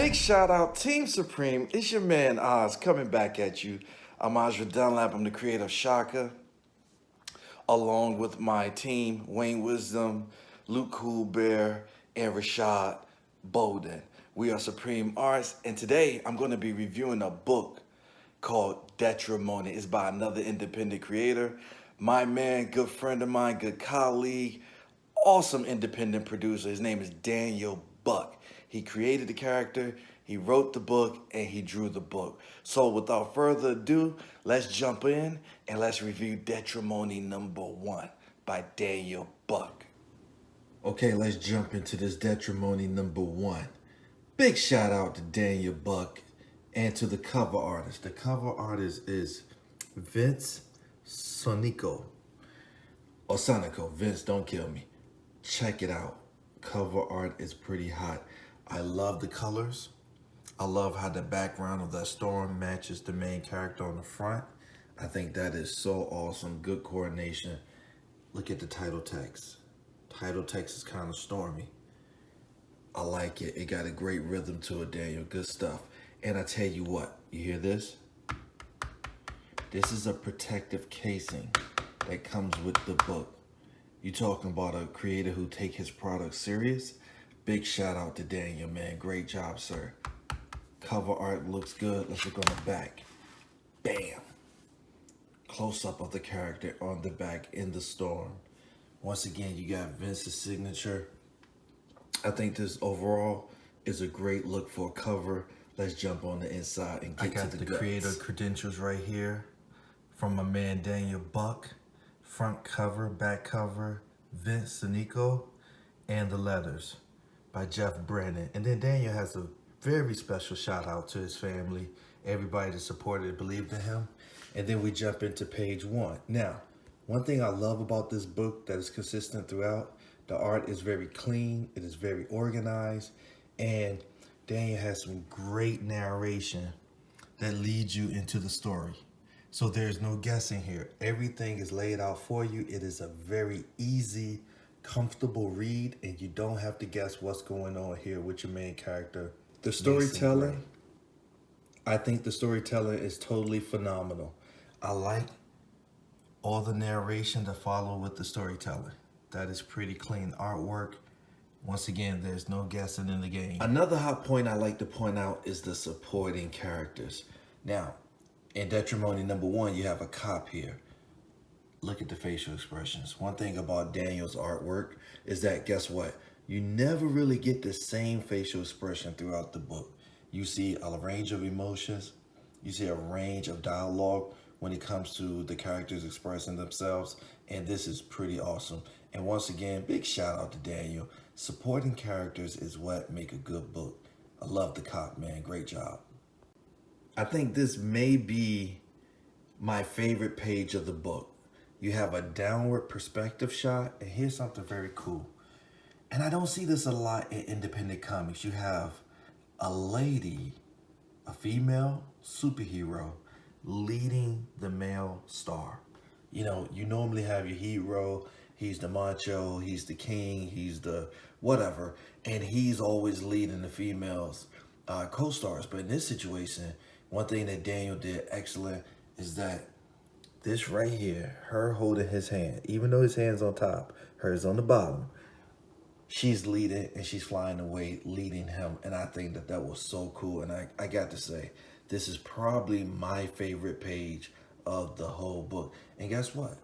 Big shout out, Team Supreme. It's your man Oz coming back at you. I'm Ozra Dunlap. I'm the creator of Shaka, along with my team, Wayne Wisdom, Luke Coolbear, and Rashad Bolden. We are Supreme Arts, and today I'm going to be reviewing a book called Detrimony. It's by another independent creator. My man, good friend of mine, good colleague, awesome independent producer. His name is Daniel Buck. He created the character, he wrote the book, and he drew the book. So without further ado, let's jump in and let's review Detrimony #1 by Daniel Buck. Okay, let's jump into this Detrimony #1. Big shout out to Daniel Buck and to the cover artist. The cover artist is Vince Sonico. Or Sonico. Vince, don't kill me. Check it out. Cover art is pretty hot. I love the colors. I love how the background of that storm matches the main character on the front. I think that is so awesome. Good coordination. Look at the title text. Title text is kind of stormy. I like it. It got a great rhythm to it, Daniel. Good stuff. And I tell you what, you hear this? This is a protective casing that comes with the book. You talking about a creator who take his product serious? Big shout out to Daniel, man. Great job, sir. Cover art looks good. Let's look on the back. Bam. Close up of the character on the back in the storm. Once again, you got Vince's signature. I think this overall is a great look for a cover. Let's jump on the inside and get to the guts. Creator credentials right here from my man Daniel Buck. Front cover, back cover, Vince Sonico, and the letters by Jeff Brennan. And then Daniel has a very special shout out to his family, everybody that supported and believed in him. And then we jump into page 1. Now, one thing I love about this book that is consistent throughout, the art is very clean, it is very organized, and Daniel has some great narration that leads you into the story. So there's no guessing here. Everything is laid out for you. It is a very easy, comfortable read, and you don't have to guess what's going on here with your main character. The storytelling, I think the storytelling is totally phenomenal. I like all the narration that follow with the storytelling. That is pretty clean artwork. Once again, there's no guessing in the game. Another hot point I like to point out is the supporting characters. Now, in Detrimony #1, you have a cop here. Look at the facial expressions. One thing about Daniel's artwork is that, guess what? You never really get the same facial expression throughout the book. You see a range of emotions. You see a range of dialogue when it comes to the characters expressing themselves. And this is pretty awesome. And once again, big shout out to Daniel. Supporting characters is what make a good book. I love the cop, man. Great job. I think this may be my favorite page of the book. You have a downward perspective shot, and here's something very cool. And I don't see this a lot in independent comics. You have a lady, a female superhero, leading the male star. You know, you normally have your hero, he's the macho, he's the king, he's the whatever, and he's always leading the females co-stars. But in this situation, one thing that Daniel did excellent is that this right here, her holding his hand, even though his hand's on top, hers on the bottom, she's leading and she's flying away, leading him. And I think that that was so cool. And I got to say, this is probably my favorite page of the whole book. And guess what?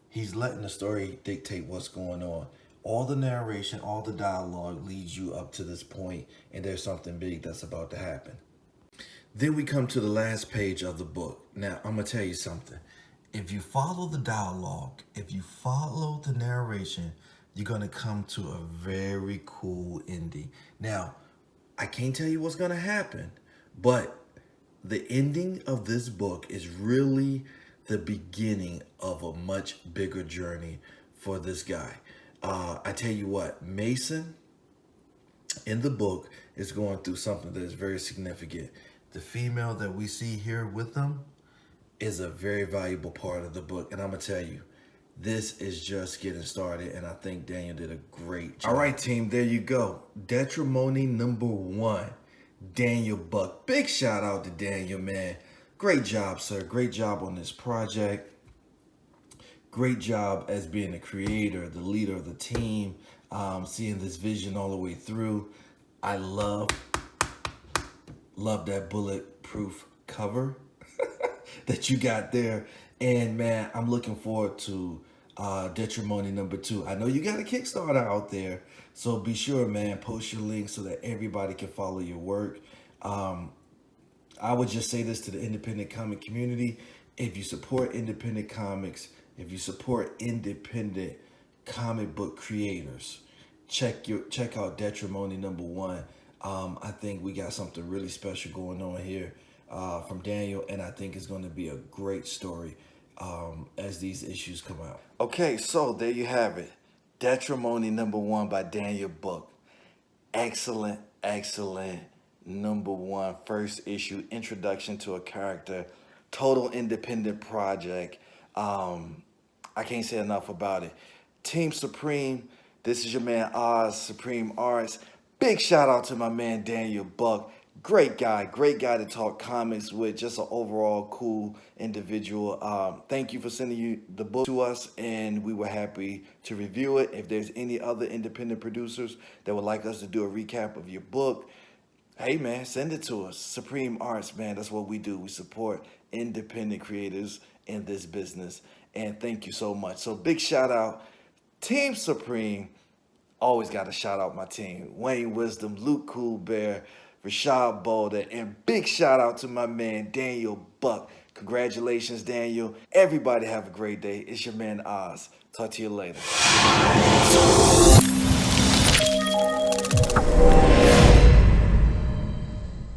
He's letting the story dictate what's going on. All the narration, all the dialogue leads you up to this point, and there's something big that's about to happen. Then we come to the last page of the book. Now, I'm going to tell you something. If you follow the dialogue, if you follow the narration, you're going to come to a very cool ending. Now, I can't tell you what's going to happen, but the ending of this book is really the beginning of a much bigger journey for this guy. I tell you what, Mason in the book is going through something that is very significant. The female that we see here with them is a very valuable part of the book. And I'm going to tell you, this is just getting started, and I think Daniel did a great job. All right, team, there you go. Detrimony #1. Daniel Buck. Big shout out to Daniel, man. Great job, sir. Great job on this project. Great job as being the creator, the leader of the team, seeing this vision all the way through. I love that bulletproof cover that you got there. And man, I'm looking forward to Detrimony #2. I know you got a Kickstarter out there, so be sure, man, post your link so that everybody can follow your work. I would just say this to the independent comic community. If you support independent comics, if you support independent comic book creators, check out Detrimony #1. I think we got something really special going on here from Daniel, and I think it's going to be a great story as these issues come out. Okay, so there you have it. Detrimony #1 by Daniel Book. Excellent, excellent #1 first issue introduction to a character, total independent project. I can't say enough about it. Team Supreme, this is your man Oz, Supreme Arts. Big shout out to my man Daniel Buck. Great guy to talk comics with, just an overall cool individual. Thank you for sending the book to us, and we were happy to review it. If there's any other independent producers that would like us to do a recap of your book, hey man, send it to us. Supreme Arts, man, that's what we do. We support independent creators in this business, and thank you so much. So big shout out, Team Supreme. Always got to shout out my team. Wayne Wisdom, Luke Coolbear, Rashad Boulder, and big shout out to my man Daniel Buck. Congratulations, Daniel. Everybody have a great day. It's your man Oz. Talk to you later.